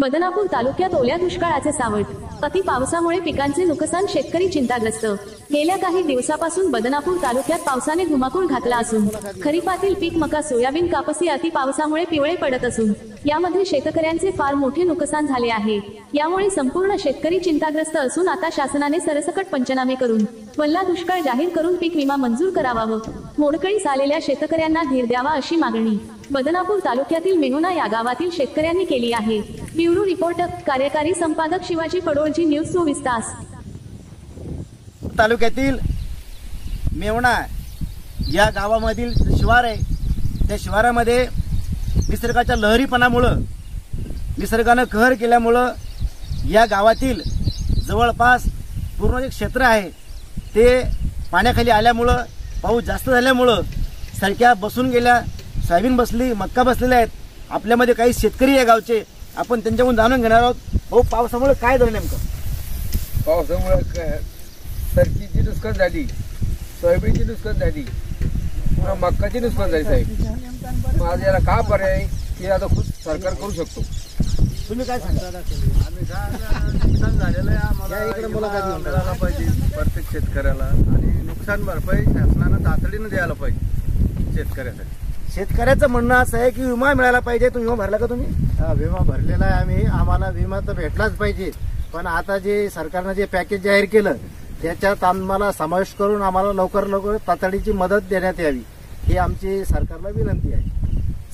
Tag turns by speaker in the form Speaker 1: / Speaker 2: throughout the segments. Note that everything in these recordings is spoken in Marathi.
Speaker 1: बदनापूर तालुक्यात ओल्या दुष्काळाचे सावट, अति पावसामुळे पिकांचे नुकसान, शेतकरी चिंताग्रस्त। गेल्या काही दिवसापासून बदनापूर तालुक्यात पावसाने धुमाकूळ घातला असून खरीपातील पीक मका, सोयाबीन, कापूस अति पावसामुळे पिवळे पडत असून यामध्ये शेतकऱ्यांचे फार मोठे नुकसान झाले आहे। यामुळे संपूर्ण शेतकरी चिंताग्रस्त असून आता शासनाने सरसकट पंचनामे करून वल्ला दुष्काळ जाहीर करून पीक विमा मंजूर करावा व मोडकळीस आलेल्या शेतकऱ्यांना धीर द्यावा अशी मागणी बदनापूर तालुक्यातील मेहुणा या गावातील शेतकऱ्यांनी केली आहे। ब्युरो रिपोर्ट, कार्यकारी संपादक शिवाजी पडोळजी, न्यूज 24 तास।
Speaker 2: तालुक्यातील मेहुणा या गावामधील शिवार आहे, त्या शिवारामध्ये निसर्गाच्या लहरीपणामुळे, निसर्गाने कहर केल्यामुळे या गावातील जवळपास पूर्ण जे क्षेत्र आहे ते पाण्याखाली आल्यामुळे, पाऊस जास्त झाल्यामुळे सडक्या बसून गेल्या, सोयाबीन बसली, मक्का बसलेल्या आहेत। आपल्यामध्ये काही शेतकरी आहे गावचे, आपण त्यांच्याकडून जाणून घेणार आहोत। भाऊ, पावसामुळे काय झालं नेमकं?
Speaker 3: पावसामुळे सरकीची नुकसान झाली, सोयाबीनची नुकसान झाली, पुन्हा मक्काची नुकसान झाली साहेब। माझं याला काय पर्याय की आता खूप सरकार करू शकतो।
Speaker 2: तुम्ही काय सांगा?
Speaker 4: नुकसान झालेलं आहे, आम्हाला मिळाला पाहिजे प्रत्येक शेतकऱ्याला, आणि नुकसान भरपाई शासनानं तातडीनं द्यायला पाहिजे शेतकऱ्यासाठी।
Speaker 2: शेतकऱ्याचं म्हणणं असं आहे की विमा मिळाला पाहिजे। तो विमा भरला का तुम्ही?
Speaker 5: विमा भरलेला आहे आम्ही, आम्हाला विमा तर भेटलाच पाहिजे, पण आता जे सरकारनं जे पॅकेज जाहीर केलं त्याच्यात आम्हाला समावेश करून आम्हाला लवकर तातडीची मदत देण्यात यावी, ही आमची सरकारला विनंती आहे।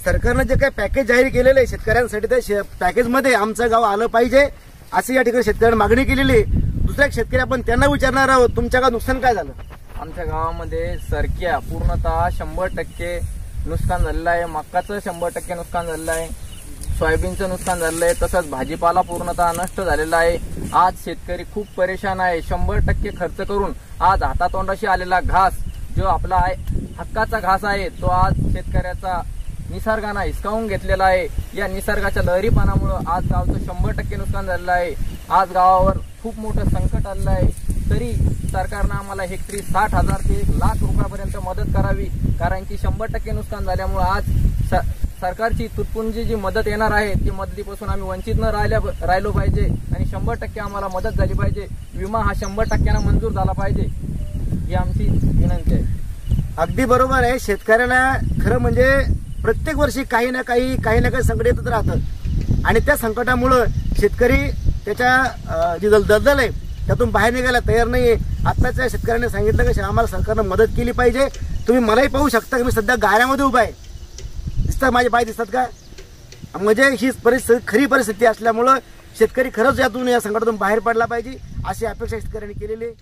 Speaker 2: सरकारनं जे काही पॅकेज जाहीर केलेलं आहे शेतकऱ्यांसाठी, त्या पॅकेजमध्ये आमचं गाव आलं पाहिजे अशी या ठिकाणी शेतकऱ्यांनी मागणी केलेली आहे। दुसऱ्या शेतकरी आपण त्यांना विचारणार आहोत, तुमच्या गावात नुकसान काय झालं?
Speaker 6: आमच्या गावामध्ये सरक्या पूर्णतः 100% नुकसान झालेलं आहे, मक्काचं 100% नुकसान झालेलं आहे, सोयाबीनचं नुकसान झालेलं आहे, तसंच भाजीपाला पूर्णतः नष्ट झालेला आहे। आज शेतकरी खूप परेशान आहे। 100% खर्च करून आज हातातोंडाशी आलेला घास, जो आपला हक्काचा घास आहे, तो आज शेतकऱ्याचा निसर्गानं हिसकावून घेतलेला आहे। या निसर्गाच्या लहरीपणामुळे आज गावचं 100% नुकसान झालेलं आहे। आज गावावर खूप मोठं संकट आलेलं आहे, तरी सरकारनं आम्हाला हेक्टरी 60,000 ते 1,00,000 रुपयापर्यंत मदत करावी, कारण की 100% नुकसान झाल्यामुळे आज सरकारची तुटपुंजी जी मदत येणार आहे ती मदतीपासून आम्ही वंचित न राहिलो पाहिजे, आणि 100% आम्हाला मदत झाली पाहिजे। विमा हा 100% मंजूर झाला पाहिजे, ही आमची विनंती आहे।
Speaker 2: अगदी बरोबर आहे। शेतकऱ्याला खरं म्हणजे प्रत्येक वर्षी काही ना काही संकट येतच राहतं, आणि त्या संकटामुळे शेतकरी त्याच्या जी दलदल आहे त्यातून बाहेर निघायला तयार नाहीये। आताच्या शेतकऱ्यांनी सांगितलं की आम्हाला सरकारनं मदत केली पाहिजे। तुम्ही मलाही पाहू शकता की मी सध्या गाऱ्यामध्ये उभा आहे, दिसतात माझे पाय दिसतात का? म्हणजे ही परिस्थिती, खरी परिस्थिती असल्यामुळं शेतकरी खरंच या संकटातून बाहेर पडला पाहिजे अशी अपेक्षा शेतकऱ्यांनी केलेली आहे।